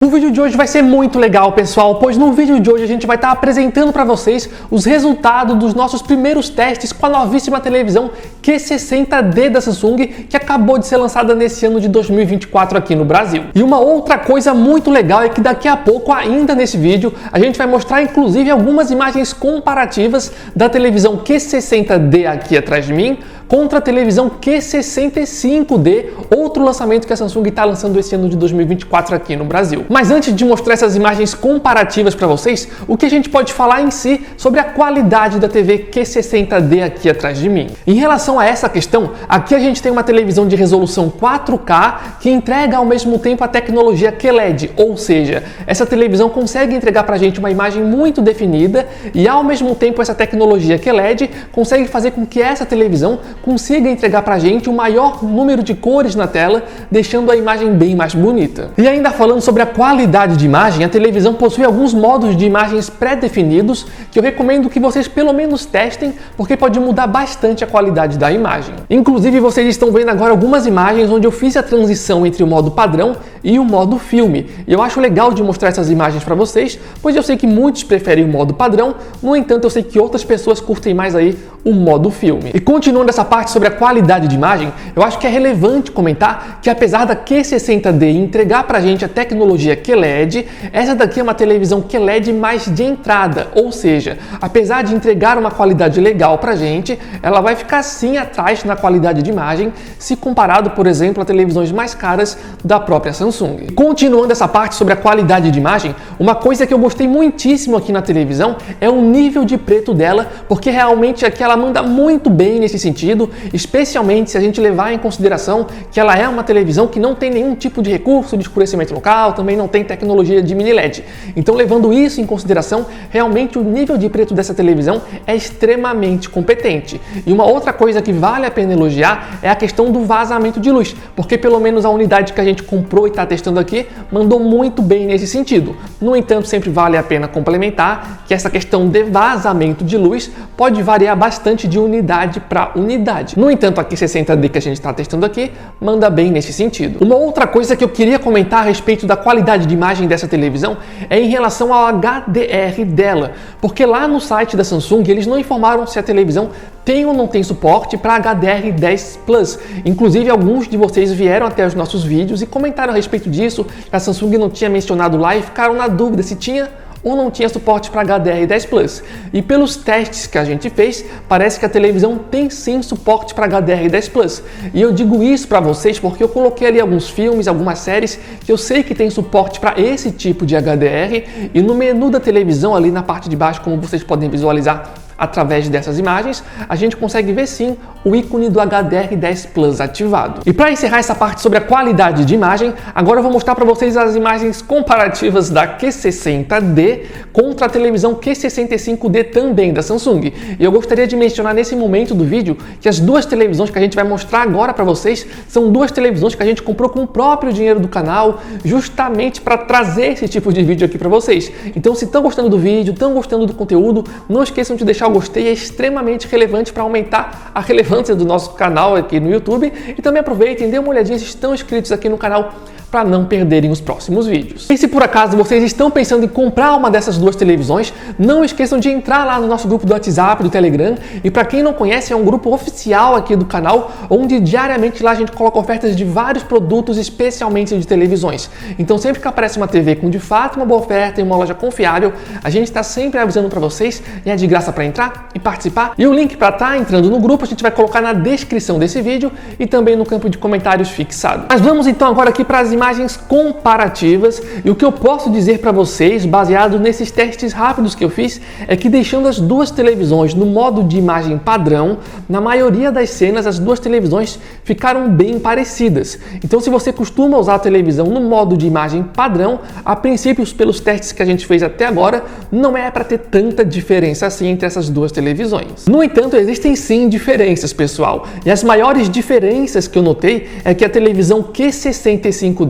O vídeo de hoje vai ser muito legal, pessoal, pois no vídeo de hoje a gente vai estar apresentando para vocês os resultados dos nossos primeiros testes com a novíssima televisão Q60D da Samsung, que acabou de ser lançada nesse ano de 2024 aqui no Brasil. E uma outra coisa muito legal é que daqui a pouco, ainda nesse vídeo, a gente vai mostrar inclusive algumas imagens comparativas da televisão Q60D aqui atrás de mim contra a televisão Q65D, outro lançamento que a Samsung está lançando esse ano de 2024 aqui no Brasil. Mas antes de mostrar essas imagens comparativas para vocês, o que a gente pode falar em si sobre a qualidade da TV Q60D aqui atrás de mim. Em relação a essa questão, aqui a gente tem uma televisão de resolução 4K que entrega ao mesmo tempo a tecnologia QLED, ou seja, essa televisão consegue entregar para a gente uma imagem muito definida e ao mesmo tempo essa tecnologia QLED consegue fazer com que essa televisão consiga entregar para a gente o maior número de cores na tela, deixando a imagem bem mais bonita. E ainda falando sobre a qualidade de imagem, a televisão possui alguns modos de imagens pré-definidos que eu recomendo que vocês pelo menos testem, porque pode mudar bastante a qualidade da imagem. Inclusive, vocês estão vendo agora algumas imagens onde eu fiz a transição entre o modo padrão e o modo filme. E eu acho legal de mostrar essas imagens para vocês, pois eu sei que muitos preferem o modo padrão, no entanto eu sei que outras pessoas curtem mais aí o modo filme. E continuando essa parte sobre a qualidade de imagem, eu acho que é relevante comentar que apesar da Q60D entregar pra gente a tecnologia QLED, essa daqui é uma televisão QLED mais de entrada, ou seja, apesar de entregar uma qualidade legal pra gente, ela vai ficar sim atrás na qualidade de imagem, se comparado, por exemplo, a televisões mais caras da própria Samsung. Continuando essa parte sobre a qualidade de imagem, uma coisa que eu gostei muitíssimo aqui na televisão é o nível de preto dela, porque realmente aqui ela manda muito bem nesse sentido, especialmente se a gente levar em consideração que ela é uma televisão que não tem nenhum tipo de recurso de escurecimento local, também não tem tecnologia de mini LED. Então, levando isso em consideração, realmente o nível de preto dessa televisão é extremamente competente. E uma outra coisa que vale a pena elogiar é a questão do vazamento de luz, porque pelo menos a unidade que a gente comprou e está testando aqui mandou muito bem nesse sentido. No entanto, sempre vale a pena complementar que essa questão de vazamento de luz pode variar bastante de unidade para unidade. No entanto, a Q60D que a gente está testando aqui manda bem nesse sentido. Uma outra coisa que eu queria comentar a respeito da qualidade de imagem dessa televisão é em relação ao HDR dela, porque lá no site da Samsung eles não informaram se a televisão tem ou não tem suporte para HDR10 Plus. Inclusive, alguns de vocês vieram até os nossos vídeos e comentaram a respeito disso, que a Samsung não tinha mencionado lá e ficaram na dúvida se tinha ou não tinha suporte para HDR10 Plus. E pelos testes que a gente fez, parece que a televisão tem sim suporte para HDR10 Plus. E eu digo isso para vocês porque eu coloquei ali alguns filmes, algumas séries que eu sei que tem suporte para esse tipo de HDR, e no menu da televisão ali na parte de baixo, como vocês podem visualizar através dessas imagens, a gente consegue ver sim o ícone do HDR10 Plus ativado. E para encerrar essa parte sobre a qualidade de imagem, agora eu vou mostrar para vocês as imagens comparativas da Q60D contra a televisão Q65D também da Samsung. E eu gostaria de mencionar nesse momento do vídeo que as duas televisões que a gente vai mostrar agora para vocês são duas televisões que a gente comprou com o próprio dinheiro do canal, justamente para trazer esse tipo de vídeo aqui para vocês. Então, se estão gostando do vídeo, estão gostando do conteúdo, não esqueçam de deixar o gostei, é extremamente relevante para aumentar a relevância do nosso canal aqui no YouTube. E também aproveitem, dêem uma olhadinha se estão inscritos aqui no canal para não perderem os próximos vídeos. E se por acaso vocês estão pensando em comprar uma dessas duas televisões, não esqueçam de entrar lá no nosso grupo do WhatsApp, do Telegram. E para quem não conhece, é um grupo oficial aqui do canal, onde diariamente lá a gente coloca ofertas de vários produtos, especialmente de televisões. Então, sempre que aparece uma TV com de fato uma boa oferta em uma loja confiável, a gente está sempre avisando para vocês, e é de graça para entrar e participar. E o link para estar entrando no grupo a gente vai colocar na descrição desse vídeo e também no campo de comentários fixado. Mas vamos então agora aqui para as imagens comparativas, e o que eu posso dizer para vocês, baseado nesses testes rápidos que eu fiz, é que deixando as duas televisões no modo de imagem padrão, na maioria das cenas as duas televisões ficaram bem parecidas. Então, se você costuma usar a televisão no modo de imagem padrão, a princípio, pelos testes que a gente fez até agora, não é para ter tanta diferença assim entre essas duas televisões. No entanto, existem sim diferenças, pessoal, e as maiores diferenças que eu notei é que a televisão Q65D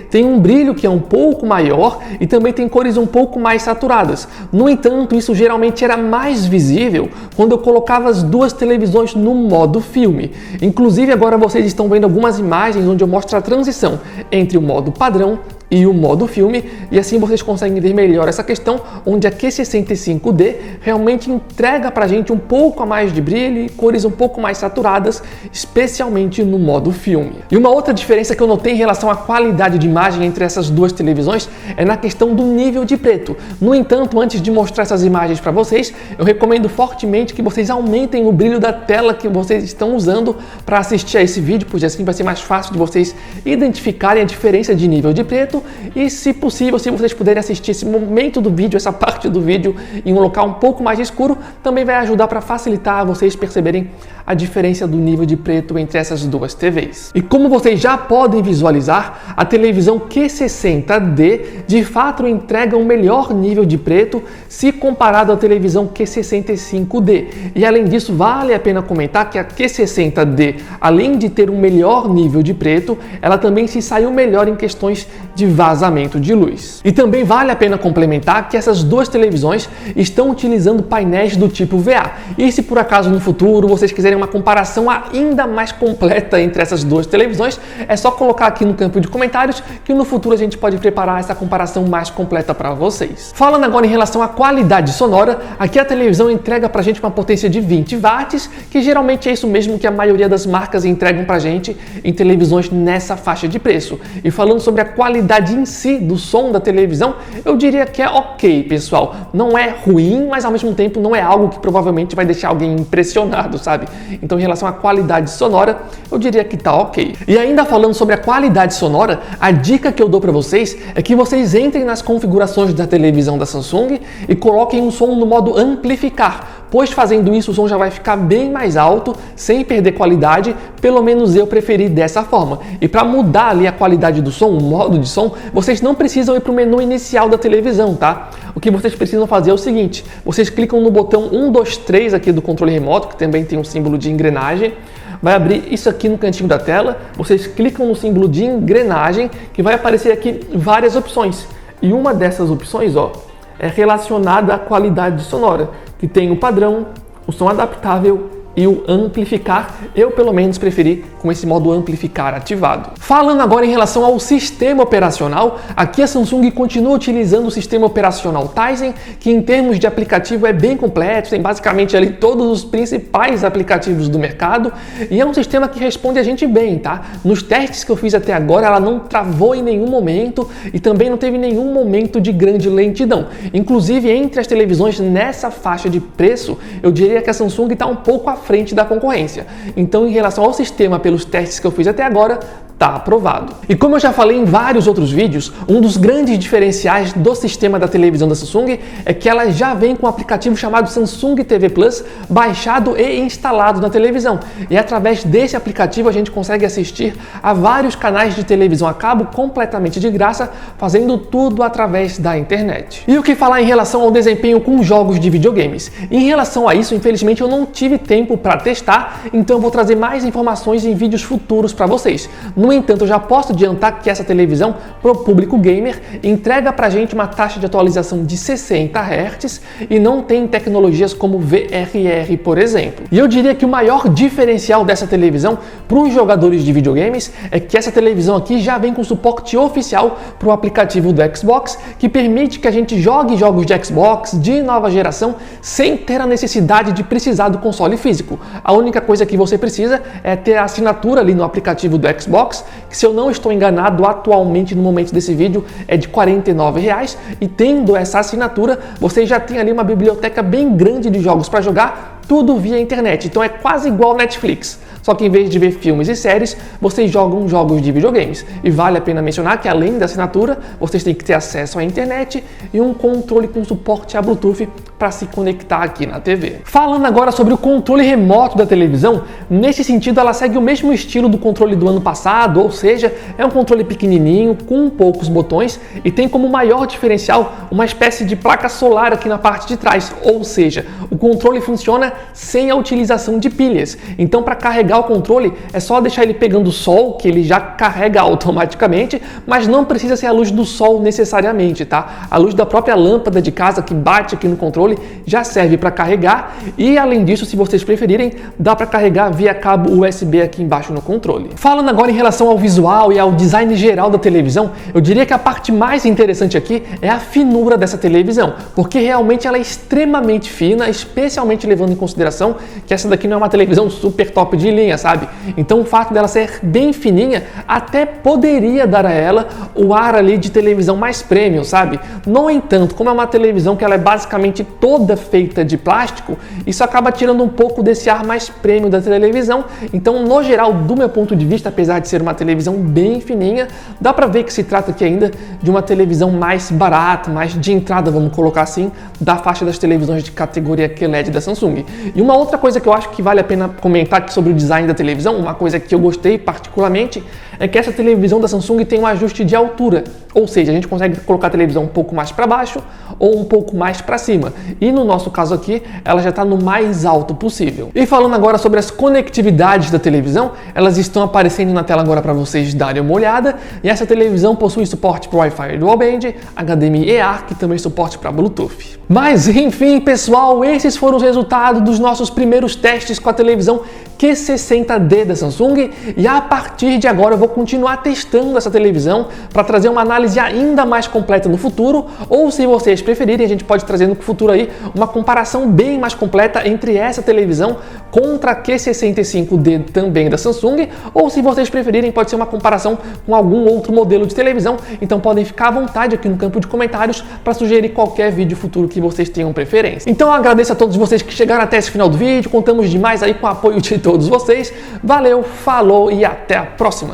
tem um brilho que é um pouco maior e também tem cores um pouco mais saturadas. No entanto, isso geralmente era mais visível quando eu colocava as duas televisões no modo filme. Inclusive, agora vocês estão vendo algumas imagens onde eu mostro a transição entre o modo padrão e o modo filme, e assim vocês conseguem ver melhor essa questão, onde a Q65D realmente entrega pra gente um pouco a mais de brilho e cores um pouco mais saturadas, especialmente no modo filme. E uma outra diferença que eu notei em relação à qualidade de imagem entre essas duas televisões é na questão do nível de preto. No entanto, antes de mostrar essas imagens para vocês, eu recomendo fortemente que vocês aumentem o brilho da tela que vocês estão usando para assistir a esse vídeo, pois assim vai ser mais fácil de vocês identificarem a diferença de nível de preto. E, se possível, se vocês puderem assistir esse momento do vídeo, essa parte do vídeo, em um local um pouco mais escuro, também vai ajudar para facilitar vocês perceberem a diferença do nível de preto entre essas duas TVs. E como vocês já podem visualizar, a televisão Q60D de fato entrega um melhor nível de preto se comparado à televisão Q65D. E além disso, vale a pena comentar que a Q60D, além de ter um melhor nível de preto, ela também se saiu melhor em questões de vazamento de luz. E também vale a pena complementar que essas duas televisões estão utilizando painéis do tipo VA. E se por acaso no futuro vocês quiserem uma comparação ainda mais completa entre essas duas televisões, é só colocar aqui no campo de comentários que no futuro a gente pode preparar essa comparação mais completa para vocês. Falando agora em relação à qualidade sonora, aqui a televisão entrega pra gente uma potência de 20 watts, que geralmente é isso mesmo que a maioria das marcas entregam pra gente em televisões nessa faixa de preço. E falando sobre a qualidade em si do som da televisão, eu diria que é ok, pessoal. Não é ruim, mas ao mesmo tempo não é algo que provavelmente vai deixar alguém impressionado, sabe? Então, em relação à qualidade sonora, eu diria que tá ok. E ainda falando sobre a qualidade sonora, a dica que eu dou para vocês é que vocês entrem nas configurações da televisão da Samsung e coloquem um som no modo amplificar, pois fazendo isso o som já vai ficar bem mais alto, sem perder qualidade, pelo menos eu preferi dessa forma. E para mudar ali a qualidade do som, o modo de som, vocês não precisam ir para o menu inicial da televisão, tá? O que vocês precisam fazer é o seguinte: vocês clicam no botão 1, 2, 3 aqui do controle remoto, que também tem um símbolo de engrenagem. Vai abrir isso aqui no cantinho da tela, vocês clicam no símbolo de engrenagem, que vai aparecer aqui várias opções. E uma dessas opções, ó, é relacionada à qualidade sonora, que tem o padrão, o som adaptável e o amplificar. Eu pelo menos preferi com esse modo amplificar ativado. Falando agora em relação ao sistema operacional, aqui a Samsung continua utilizando o sistema operacional Tizen, que em termos de aplicativo é bem completo, tem basicamente ali todos os principais aplicativos do mercado e é um sistema que responde a gente bem, tá? Nos testes que eu fiz até agora, ela não travou em nenhum momento e também não teve nenhum momento de grande lentidão. Inclusive, entre as televisões nessa faixa de preço, eu diria que a Samsung está um pouco à frente da concorrência. Então, em relação ao sistema, pelos testes que eu fiz até agora, está aprovado. E como eu já falei em vários outros vídeos, um dos grandes diferenciais do sistema da televisão da Samsung é que ela já vem com um aplicativo chamado Samsung TV Plus baixado e instalado na televisão. E através desse aplicativo a gente consegue assistir a vários canais de televisão a cabo completamente de graça, fazendo tudo através da internet. E o que falar em relação ao desempenho com jogos de videogames? Em relação a isso, infelizmente eu não tive tempo para testar, então eu vou trazer mais informações em vídeos futuros para vocês. No entanto, eu já posso adiantar que essa televisão, para o público gamer, entrega pra gente uma taxa de atualização de 60 Hz e não tem tecnologias como VRR, por exemplo. E eu diria que o maior diferencial dessa televisão para os jogadores de videogames é que essa televisão aqui já vem com suporte oficial para o aplicativo do Xbox, que permite que a gente jogue jogos de Xbox de nova geração sem ter a necessidade de precisar do console físico. A única coisa que você precisa é ter a assinatura ali no aplicativo do Xbox, que, se eu não estou enganado, atualmente no momento desse vídeo é de R$ 49, e tendo essa assinatura você já tem ali uma biblioteca bem grande de jogos para jogar, tudo via internet. Então é quase igual Netflix, só que em vez de ver filmes e séries, vocês jogam jogos de videogames. E vale a pena mencionar que, além da assinatura, vocês têm que ter acesso à internet e um controle com suporte a Bluetooth para se conectar aqui na TV. Falando agora sobre o controle remoto da televisão, nesse sentido ela segue o mesmo estilo do controle do ano passado, ou seja, é um controle pequenininho, com poucos botões e tem como maior diferencial uma espécie de placa solar aqui na parte de trás, ou seja, o controle funciona sem a utilização de pilhas. Então, para carregar o controle, é só deixar ele pegando o sol, que ele já carrega automaticamente, mas não precisa ser a luz do sol necessariamente, tá? A luz da própria lâmpada de casa que bate aqui no controle já serve para carregar e, além disso, se vocês preferirem, dá para carregar via cabo USB aqui embaixo no controle. Falando agora em relação ao visual e ao design geral da televisão, eu diria que a parte mais interessante aqui é a finura dessa televisão, porque realmente ela é extremamente fina, especialmente levando em consideração que essa daqui não é uma televisão super top de linha, sabe? Então o fato dela ser bem fininha até poderia dar a ela o ar ali de televisão mais premium, sabe? No entanto, como é uma televisão que ela é basicamente toda feita de plástico, isso acaba tirando um pouco desse ar mais premium da televisão. Então, no geral, do meu ponto de vista, apesar de ser uma televisão bem fininha, dá pra ver que se trata aqui ainda de uma televisão mais barata, mais de entrada, vamos colocar assim, da faixa das televisões de categoria QLED da Samsung. E uma outra coisa que eu acho que vale a pena comentar aqui sobre o design da televisão, uma coisa que eu gostei particularmente, é que essa televisão da Samsung tem um ajuste de altura, ou seja, a gente consegue colocar a televisão um pouco mais para baixo ou um pouco mais para cima. E no nosso caso aqui, ela já está no mais alto possível. E falando agora sobre as conectividades da televisão, elas estão aparecendo na tela agora para vocês darem uma olhada. E essa televisão possui suporte para Wi-Fi Dual Band, HDMI e ARC, e também suporte para Bluetooth. Mas enfim, pessoal, esses foram os resultados dos nossos primeiros testes com a televisão Q60D da Samsung, e a partir de agora eu vou continuar testando essa televisão para trazer uma análise ainda mais completa no futuro, ou se vocês preferirem, a gente pode trazer no futuro aí uma comparação bem mais completa entre essa televisão contra a Q65D também da Samsung, ou se vocês preferirem, pode ser uma comparação com algum outro modelo de televisão. Então podem ficar à vontade aqui no campo de comentários para sugerir qualquer vídeo futuro que vocês tenham preferência. Então eu agradeço a todos vocês que chegaram até esse final do vídeo, contamos demais aí com o apoio de todos vocês. Valeu, falou e até a próxima!